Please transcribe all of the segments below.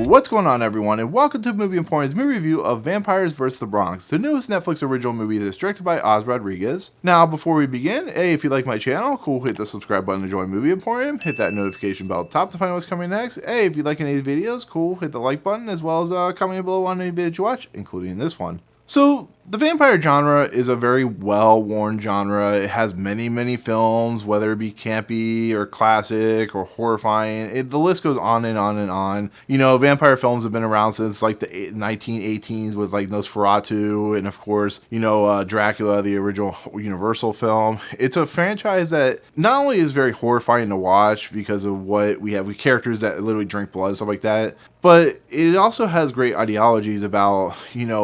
What's going on, everyone, and welcome to Movie Emporium's movie review of Vampires vs. the Bronx, the newest Netflix original movie that's directed by Oz Rodriguez. Now, before we begin, hey, if you like my channel, cool, hit the subscribe button to join Movie Emporium, hit that notification bell at the top to find out what's coming next. Hey, if you like any of these videos, cool, hit the like button, as well as comment below on any video you watch, including this one. So, the vampire genre is a very well-worn genre. It has many films, whether it be campy or classic or horrifying. The list goes on and on and on. You know, vampire films have been around since like the 1918s with like Nosferatu and of course, Dracula, the original Universal film. It's a franchise that not only is very horrifying to watch because of what we have with characters that literally drink blood and stuff like that, but it also has great ideologies about,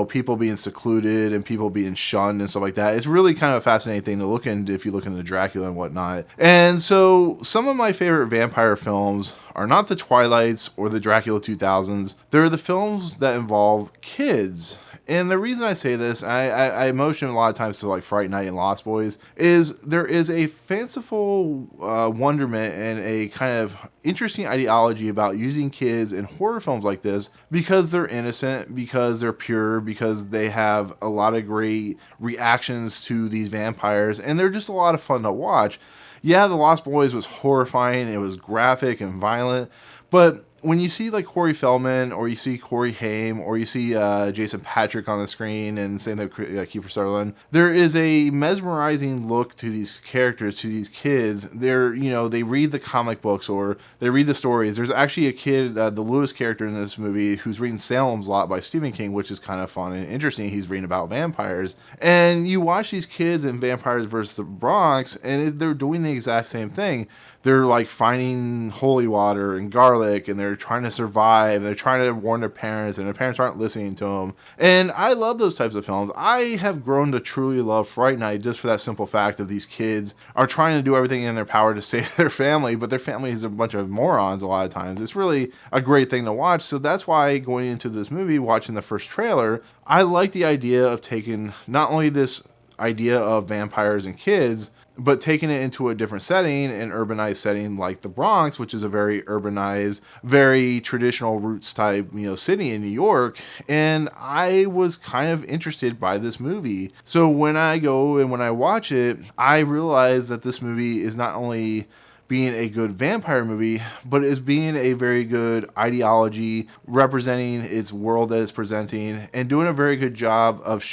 people being secluded and people being shunned and stuff like that. It's really kind of a fascinating thing to look into if you look into Dracula and whatnot. And so some of my favorite vampire films are not the Twilights or the Dracula 2000s. They're the films that involve kids. And the reason I say this, I motion a lot of times to like Fright Night and Lost Boys, is there is a fanciful wonderment and a kind of interesting ideology about using kids in horror films like this because they're innocent, because they're pure, because they have a lot of great reactions to these vampires, and they're just a lot of fun to watch. Yeah, The Lost Boys was horrifying, it was graphic and violent, but when you see like Corey Feldman or you see Corey Haim or you see Jason Patrick on the screen and same thing Kiefer Sutherland, there is a mesmerizing look to these characters, to these kids. They read the comic books or they read the stories. There's actually a kid, the Lewis character in this movie, who's reading Salem's Lot by Stephen King, which is kind of fun and interesting. He's reading about vampires. And you watch these kids in Vampires vs. the Bronx and they're doing the exact same thing. They're like finding holy water and garlic and they're trying to survive. They're trying to warn their parents and their parents aren't listening to them. And I love those types of films. I have grown to truly love Fright Night just for that simple fact of these kids are trying to do everything in their power to save their family, but their family is a bunch of morons a lot of times. It's really a great thing to watch. So that's why going into this movie, watching the first trailer, I like the idea of taking not only this idea of vampires and kids, but taking it into a different setting, an urbanized setting like the Bronx, which is a very urbanized, very traditional roots type, city in New York. And I was kind of interested by this movie. So when I go and when I watch it, I realize that this movie is not only being a good vampire movie, but is being a very good ideology, representing its world that it's presenting, and doing a very good job of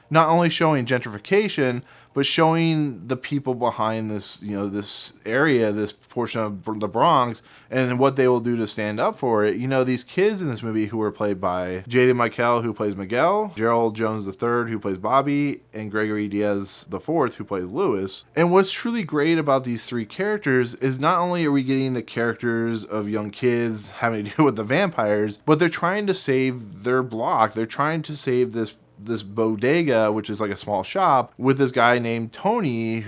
not only showing gentrification, but showing the people behind this, this area, this portion of the Bronx, and what they will do to stand up for it. These kids in this movie who are played by Jaden Michael, who plays Miguel, Gerald Jones III, who plays Bobby, and Gregory Diaz IV, who plays Lewis. And what's truly great about these three characters is not only are we getting the characters of young kids having to deal with the vampires, but they're trying to save their block. They're trying to save this bodega, which is like a small shop, with this guy named Tony,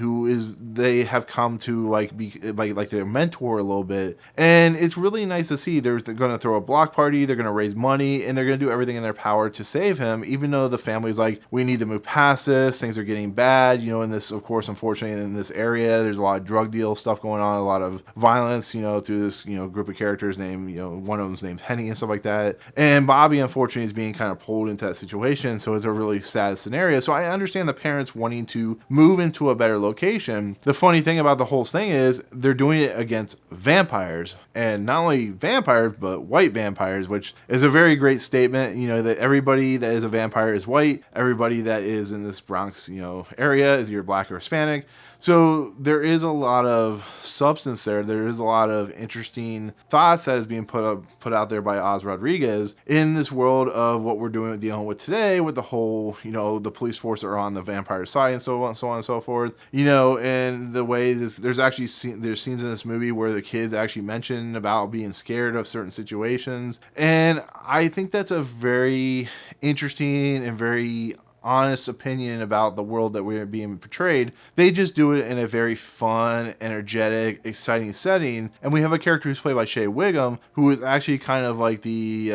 they have come to be like their mentor a little bit. And it's really nice to see they're going to throw a block party, they're going to raise money, and they're going to do everything in their power to save him, even though the family's like, we need to move past this, things are getting bad. In this, of course, unfortunately, in this area, there's a lot of drug deal stuff going on, a lot of violence, through this, group of characters named, one of them's named Henny and stuff like that. And Bobby, unfortunately, is being kind of pulled into that situation, so it's a really sad scenario. So I understand the parents wanting to move into a better location. The funny thing about the whole thing is they're doing it against vampires, and not only vampires but white vampires, which is a very great statement. That everybody that is a vampire is white, everybody that is in this Bronx area is either black or Hispanic. So there is a lot of substance there. There is a lot of interesting thoughts that is being put out there by Oz Rodriguez in this world of what we're dealing with today, with the whole, the police force are on the vampire side and so on and so forth. And the way there's scenes in this movie where the kids actually mention about being scared of certain situations. And I think that's a very interesting and very honest opinion about the world that we're being portrayed. They just do it in a very fun, energetic, exciting setting. And we have a character who's played by Shea Whigham, who is actually kind of like the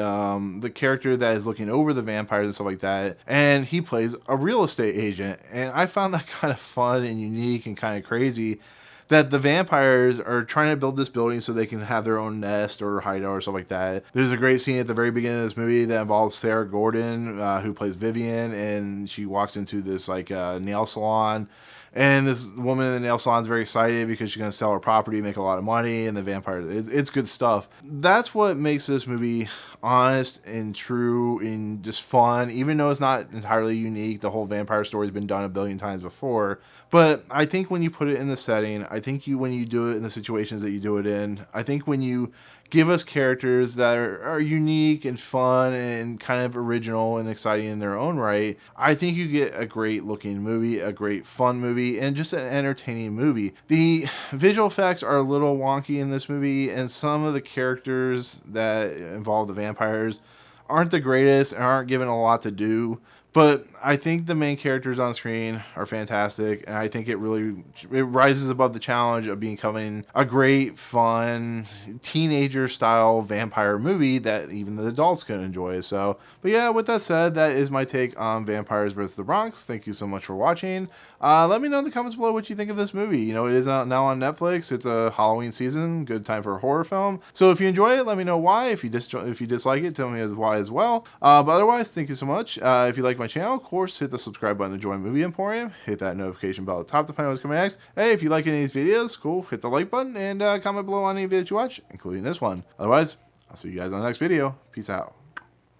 character that is looking over the vampires and stuff like that. And he plays a real estate agent. And I found that kind of fun and unique and kind of crazy that the vampires are trying to build this building so they can have their own nest or hideout or something like that. There's a great scene at the very beginning of this movie that involves Sarah Gordon, who plays Vivian, and she walks into this like nail salon. And this woman in the nail salon is very excited because she's going to sell her property, make a lot of money, and the vampires, it's good stuff. That's what makes this movie honest and true and just fun, even though it's not entirely unique. The whole vampire story's been done a billion times before. But I think when you put it in the setting, I think when you do it in the situations that you do it in, I think when you give us characters that are unique and fun and kind of original and exciting in their own right, I think you get a great looking movie, a great fun movie, and just an entertaining movie. The visual effects are a little wonky in this movie, and some of the characters that involve the vampires aren't the greatest and aren't given a lot to do. But I think the main characters on screen are fantastic, and I think it rises above the challenge of becoming a great, fun, teenager-style vampire movie that even the adults can enjoy. So, but yeah, with that said, that is my take on Vampires vs. the Bronx. Thank you so much for watching. Let me know in the comments below what you think of this movie. You know, it is out now on Netflix. It's a Halloween season. Good time for a horror film. So if you enjoy it, let me know why. If you dislike it, tell me why as well. But otherwise, thank you so much. If you like my channel, of course, hit the subscribe button to join Movie Emporium. Hit that notification bell at the top to find out what's coming next. Hey, if you like any of these videos, cool, hit the like button and comment below on any videos you watch, including this one. Otherwise, I'll see you guys on the next video. Peace out.